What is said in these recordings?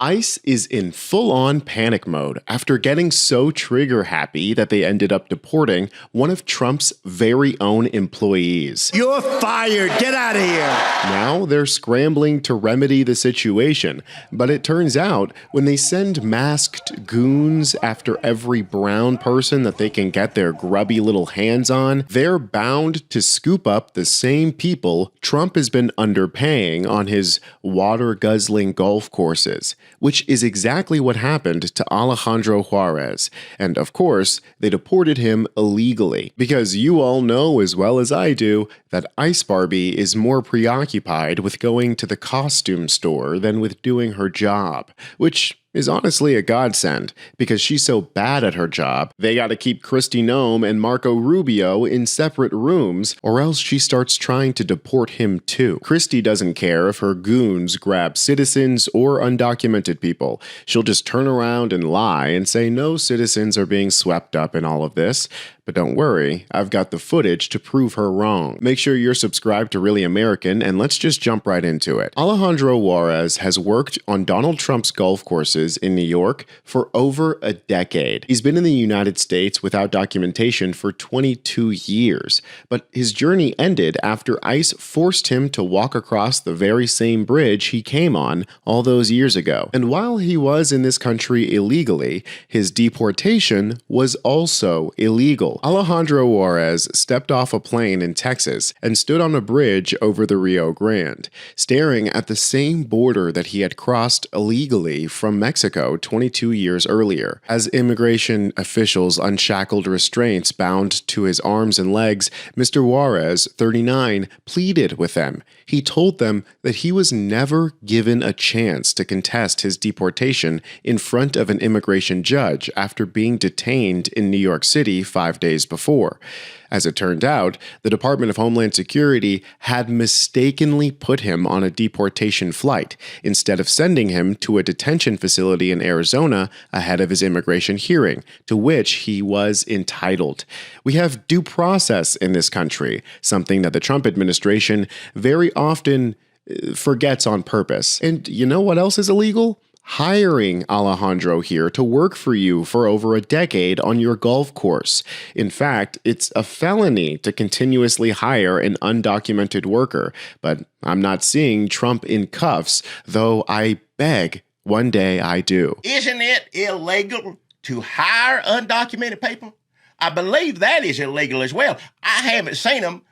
ICE is in full-on panic mode after getting so trigger-happy that they ended up deporting one of Trump's very own employees. You're fired! Get out of here! Now they're scrambling to remedy the situation, but it turns out when they send masked goons after every brown person that they can get their grubby little hands on, they're bound to scoop up the same people Trump has been underpaying on his water-guzzling golf courses, which is exactly what happened to Alejandro Juarez. And of course, they deported him illegally. Because you all know as well as I do that Ice Barbie is more preoccupied with going to the costume store than with doing her job, which is honestly a godsend, because she's so bad at her job, they gotta keep Kristi Noem and Marco Rubio in separate rooms, or else she starts trying to deport him too. Kristi doesn't care if her goons grab citizens or undocumented people. She'll just turn around and lie and say no citizens are being swept up in all of this. But don't worry, I've got the footage to prove her wrong. Make sure you're subscribed to Really American, and let's just jump right into it. Alejandro Juarez has worked on Donald Trump's golf courses in New York for over a decade. He's been in the United States without documentation for 22 years, but his journey ended after ICE forced him to walk across the very same bridge he came on all those years ago. And while he was in this country illegally, his deportation was also illegal. Alejandro Juarez stepped off a plane in Texas and stood on a bridge over the Rio Grande, staring at the same border that he had crossed illegally from Mexico 22 years earlier. As immigration officials unshackled restraints bound to his arms and legs, Mr. Juarez, 39, pleaded with them. He told them that he was never given a chance to contest his deportation in front of an immigration judge after being detained in New York City 5 days before. As it turned out, the Department of Homeland Security had mistakenly put him on a deportation flight instead of sending him to a detention facility in Arizona ahead of his immigration hearing, to which he was entitled. We have due process in this country, something that the Trump administration very often forgets on purpose. And you know what else is illegal? Hiring Alejandro here to work for you for over a decade on your golf course. In fact, it's a felony to continuously hire an undocumented worker, but I'm not seeing Trump in cuffs, though I beg one day I do. Isn't it illegal to hire undocumented people? I believe that is illegal as well. I haven't seen them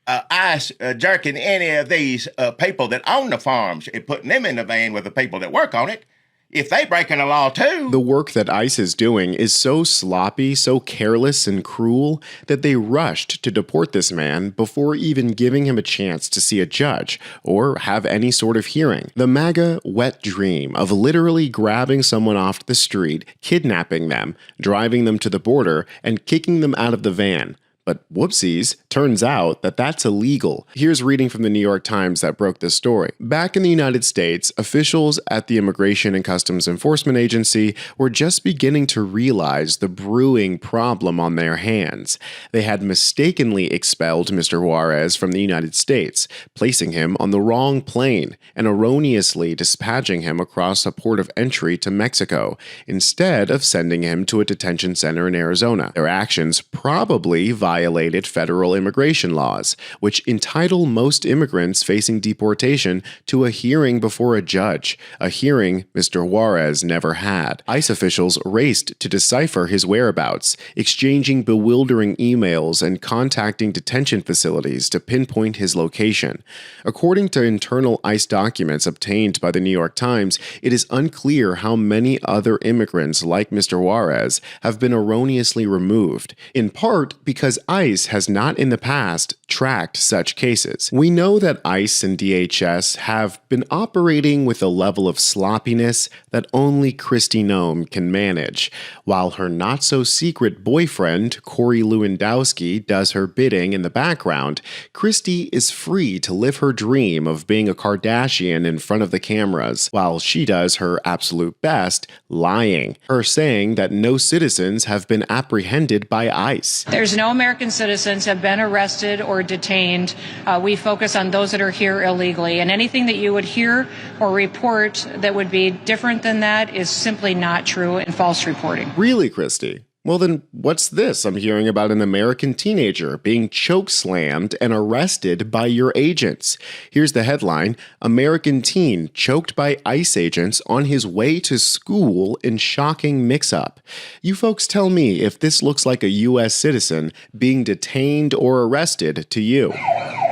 ICE jerking any of these people that own the farms and putting them in the van with the people that work on it. If they breaking the law too. The work that ICE is doing is so sloppy, so careless and cruel that they rushed to deport this man before even giving him a chance to see a judge or have any sort of hearing. The MAGA wet dream of literally grabbing someone off the street, kidnapping them, driving them to the border, and kicking them out of the van. But whoopsies, turns out that that's illegal. Here's reading from the New York Times that broke this story. Back in the United States, officials at the Immigration and Customs Enforcement Agency were just beginning to realize the brewing problem on their hands. They had mistakenly expelled Mr. Juarez from the United States, placing him on the wrong plane and erroneously dispatching him across a port of entry to Mexico, instead of sending him to a detention center in Arizona. Their actions probably violated federal immigration laws, which entitle most immigrants facing deportation to a hearing before a judge, a hearing Mr. Juarez never had. ICE officials raced to decipher his whereabouts, exchanging bewildering emails and contacting detention facilities to pinpoint his location. According to internal ICE documents obtained by the New York Times, it is unclear how many other immigrants like Mr. Juarez have been erroneously removed, in part because ICE has not in the past tracked such cases. We know that ICE and DHS have been operating with a level of sloppiness that only Kristi Noem can manage, while her not-so-secret boyfriend, Corey Lewandowski, does her bidding in the background. Kristi is free to live her dream of being a Kardashian in front of the cameras, while she does her absolute best lying, her saying that no citizens have been apprehended by ICE. There's no American American citizens have been arrested or detained, we focus on those that are here illegally. And anything that you would hear or report that would be different than that is simply not true and false reporting. Really, Christy? Well, then what's this I'm hearing about an American teenager being choke-slammed and arrested by your agents? Here's the headline: American teen choked by ICE agents on his way to school in shocking mix-up. You folks tell me if this looks like a U.S. citizen being detained or arrested to you. I'm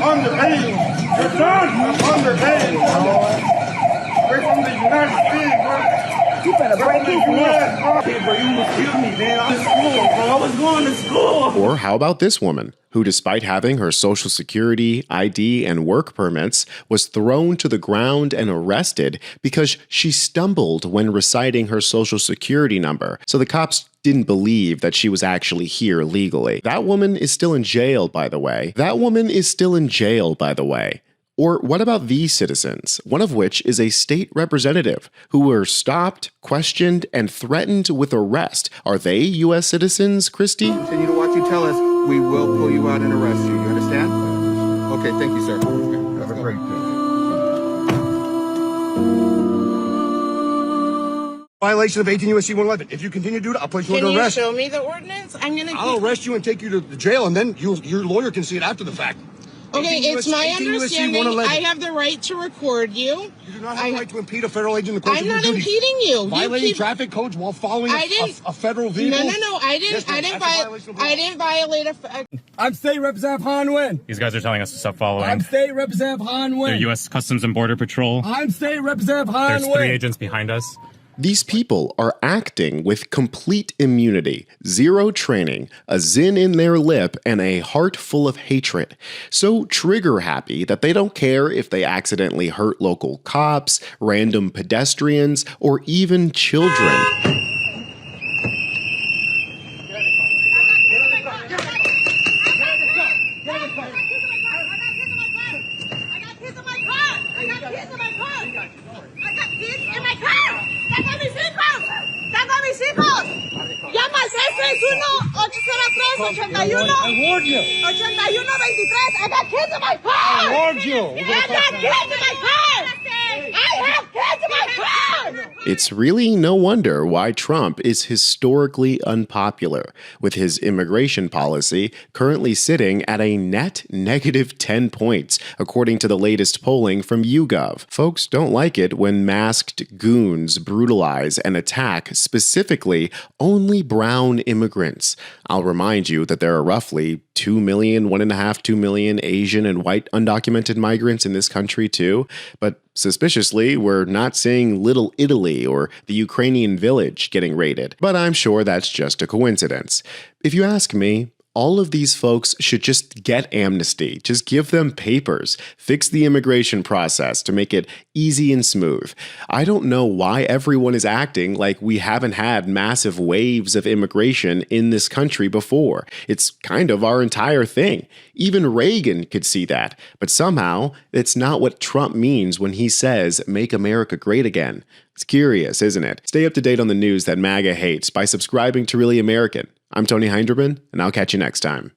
underpaid. You're done. I'm underpaid. We're from the United States, bro. You better break his neck. Bro, you almost killed me, man. I was in school, bro. I was going to school. Or how about this woman, who despite having her Social Security, ID, and work permits, was thrown to the ground and arrested because she stumbled when reciting her Social Security number, so the cops didn't believe that she was actually here legally. That woman is still in jail, by the way. Or what about these citizens, one of which is a state representative, who were stopped, questioned, and threatened with arrest? Are they U.S. citizens, Christy? Continue to what you tell us. We will pull you out and arrest you. You understand? Okay, thank you, sir. Have a great day. Violation of 18 U.S.C. 111. If you continue to do it, I'll place you under arrest. Can you show me the ordinance? I'll arrest you and take you to the jail, and then your lawyer can see it after the fact. Okay, it's my 18 U.S.C. understanding 111. I have the right to record you. You do not have the right to impede a federal agent in the course I'm of your not duty. impeding you. Violating traffic codes while following a federal vehicle. No. I didn't violate a. I'm State Representative Han Nguyen. These guys are telling us to stop following. I'm State Representative Han Nguyen. They're U.S. Customs and Border Patrol. I'm State Representative Han Nguyen. There's 3 agents behind us. These people are acting with complete immunity, zero training, a zin in their lip, and a heart full of hatred. So trigger happy that they don't care if they accidentally hurt local cops, random pedestrians, or even children. Llama al 631-803-81 I warned you. 8123. I got kids in my car. I warned you. I got kids in my car. I have kids in my car. It's really no wonder why Trump is historically unpopular, with his immigration policy currently sitting at a net negative 10 points, according to the latest polling from YouGov. Folks don't like it when masked goons brutalize and attack specifically only brown immigrants. I'll remind you that there are roughly 2 million, 1.5, 2 million Asian and white undocumented migrants in this country too, but suspiciously, we're not seeing Little Italy or the Ukrainian village getting raided. But I'm sure that's just a coincidence. If you ask me, all of these folks should just get amnesty. Just give them papers. Fix the immigration process to make it easy and smooth. I don't know why everyone is acting like we haven't had massive waves of immigration in this country before. It's kind of our entire thing. Even Reagan could see that. But somehow, it's not what Trump means when he says, "Make America great again." It's curious, isn't it? Stay up to date on the news that MAGA hates by subscribing to Really American. I'm Tony Hinderman, and I'll catch you next time.